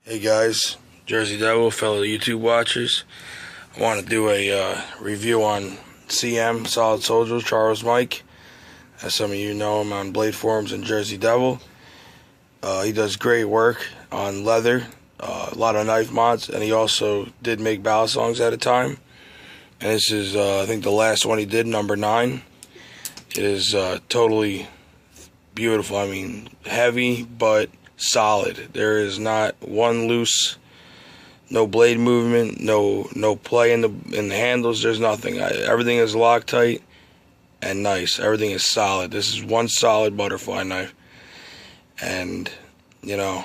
Hey guys, Jersey Devil, fellow YouTube watchers. I want to do a review on CM, Solid Soldier, Charles Mike. As some of you know him on Blade Forums and Jersey Devil. He does great work on leather, a lot of knife mods, and he also did make Balisongs at a time. And this is, I think, the last one he did, number 9. It is totally beautiful. I mean, heavy, but solid. There is not one loose, no blade movement, no play in the handles. There's nothing. Everything is Loctite and nice. Everything is solid. This is one solid butterfly knife. And you know,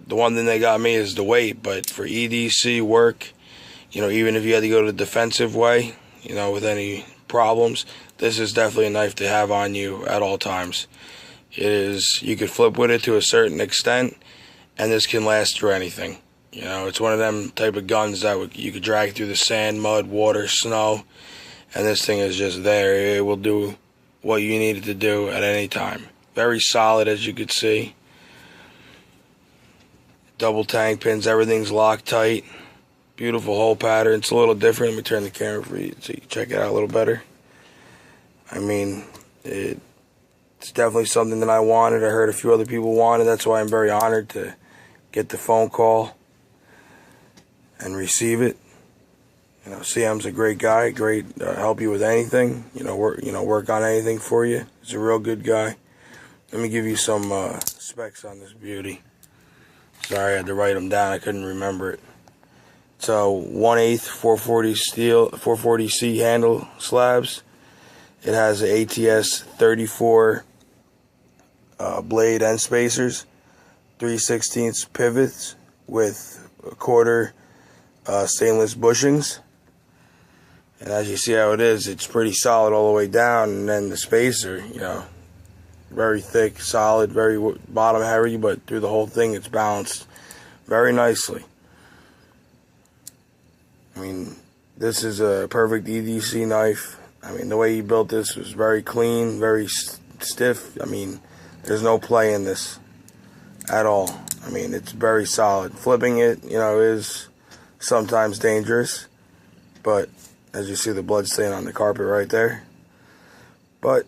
the one thing that got me is the weight. But for EDC work, you know, even if you had to go the defensive way, you know, with any problems, this is definitely a knife to have on you at all times. It is, you could flip with it to a certain extent, and this can last through anything. You know, it's one of them type of guns that you could drag through the sand, mud, water, snow, and this thing is just there. It will do what you need it to do at any time. Very solid, as you could see. Double tank pins, everything's Loctite. Beautiful hole pattern. It's a little different. Let me turn the camera for you so you can check it out a little better. I mean, it's definitely something that I wanted. I heard a few other people wanted. That's why I'm very honored to get the phone call and receive it. You know, CM's a great guy. Great, help you with anything. Work on anything for you. He's a real good guy. Let me give you some specs on this beauty. Sorry, I had to write them down. I couldn't remember it. So 1/8 440 steel, 440C handle slabs. It has an ATS 34 blade end spacers, 3/16 pivots with a quarter stainless bushings. And as you see how it is, it's pretty solid all the way down. And then the spacer, you know, very thick, solid, very bottom heavy, but through the whole thing it's balanced very nicely. I mean, this is a perfect EDC knife. I mean, the way he built this was very clean, very stiff. I mean, there's no play in this at all. I mean, it's very solid. Flipping it, you know, is sometimes dangerous. But, as you see the blood stain on the carpet right there. But,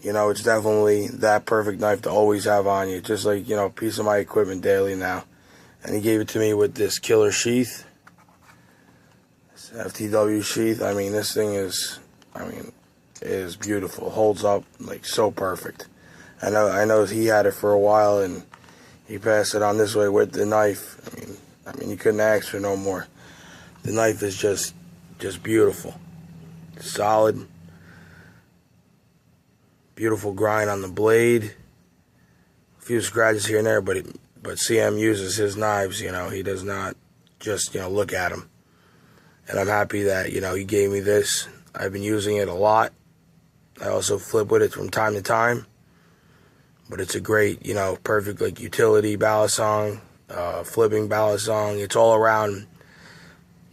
you know, it's definitely that perfect knife to always have on you. Just like, you know, a piece of my equipment daily now. And he gave it to me with this killer sheath. This FTW sheath. I mean, this thing is... it is beautiful. Holds up like so perfect. I know he had it for a while and he passed it on this way with the knife. I mean you couldn't ask for no more. The knife is just beautiful. Solid. Beautiful grind on the blade. A few scratches here and there, but CM uses his knives, you know. He does not just, you know, look at them. And I'm happy that, you know, he gave me this. I've been using it a lot. I also flip with it from time to time. But it's a great, you know, perfect like utility Balisong, flipping Balisong. It's all around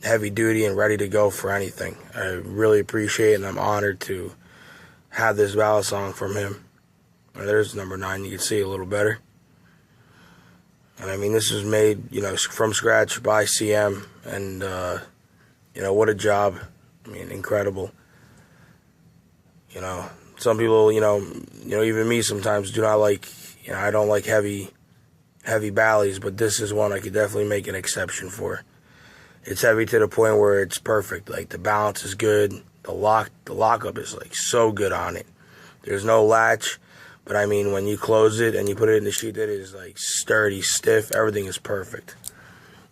heavy duty and ready to go for anything. I really appreciate it, and I'm honored to have this Balisong from him. There's number 9. You can see a little better. And I mean, this was made, you know, from scratch by CM. And, you know, what a job. I mean, incredible. You know, some people, you know, even me sometimes do not like, you know, I don't like heavy Ballies, but this is one I could definitely make an exception for. It's heavy to the point where it's perfect. Like, the balance is good. The lockup is, like, so good on it. There's no latch, but I mean, when you close it and you put it in the sheath, it is, like, sturdy, stiff. Everything is perfect.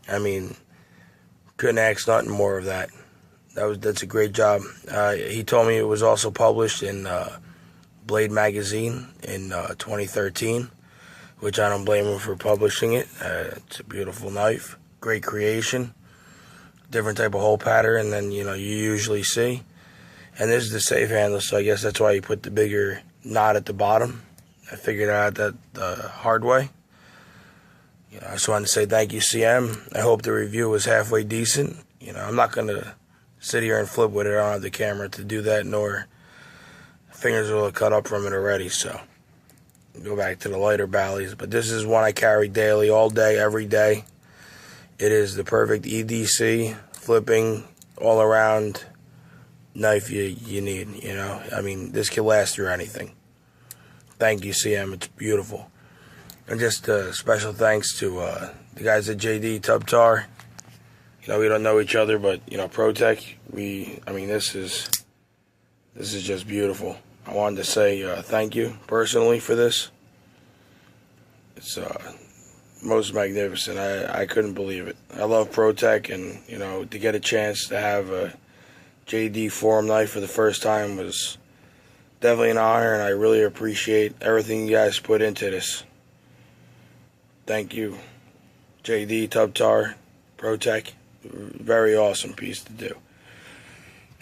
I mean, couldn't ask nothing more of that. That's a great job. He told me it was also published in Blade magazine in 2013, which I don't blame him for publishing it. It's a beautiful knife, great creation, different type of hole pattern than, you know, you usually see. And this is the safe handle, so I guess that's why he put the bigger knot at the bottom. I figured out that the hard way. You know, I just wanted to say thank you, CM. I hope the review was halfway decent. You know, I'm not gonna sit here and flip with it. I don't have the camera to do that, nor fingers will cut up from it already, so go back to the lighter Ballies. But this is one I carry daily, all day, every day. It is the perfect EDC flipping all around knife you need, you know. I mean, this can last through anything. Thank you, CM. It's beautiful. And just special thanks to the guys at JD Tubtar. You know, we don't know each other, but you know, ProTech. I mean, this is just beautiful. I wanted to say thank you personally for this. It's most magnificent. I couldn't believe it. I love ProTech, and you know, to get a chance to have a JD Forum knife for the first time was definitely an honor, and I really appreciate everything you guys put into this. Thank you, JD Tubtar, ProTech. Very awesome piece to do.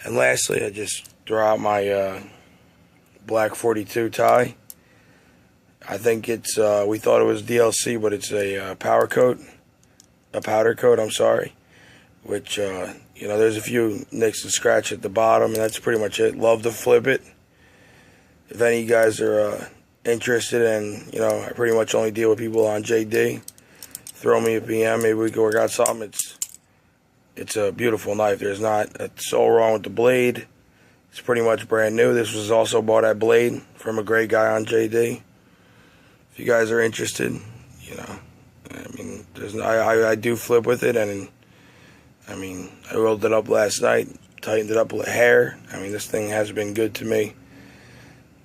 And lastly, I just throw out my black 42 tie. I think it's, we thought it was DLC, but it's a powder coat, I'm sorry, which, you know, there's a few nicks and scratch at the bottom, and that's pretty much it. Love to flip it. If any of you guys are interested, and, you know, I pretty much only deal with people on JD, throw me a PM, maybe we can work out something. It's a beautiful knife. There's not a soul wrong with the blade. It's pretty much brand new. This was also bought at Blade from a great guy on JD. If you guys are interested, you know, I mean, I do flip with it, and I mean, I rolled it up last night, tightened it up with hair. I mean, this thing has been good to me,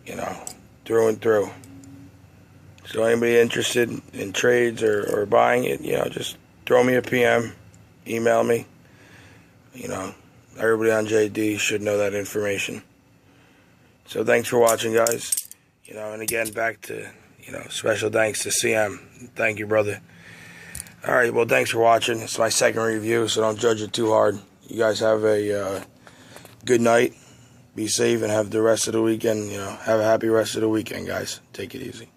you know, through and through. So anybody interested in trades or buying it, you know, just throw me a PM, email me. You know, everybody on JD should know that information. So thanks for watching, guys. You know, and again, back to, you know, special thanks to CM. Thank you, brother. All right, well, thanks for watching. It's my second review, so don't judge it too hard. You guys have a good night. Be safe and have the rest of the weekend, you know, have a happy rest of the weekend, guys. Take it easy.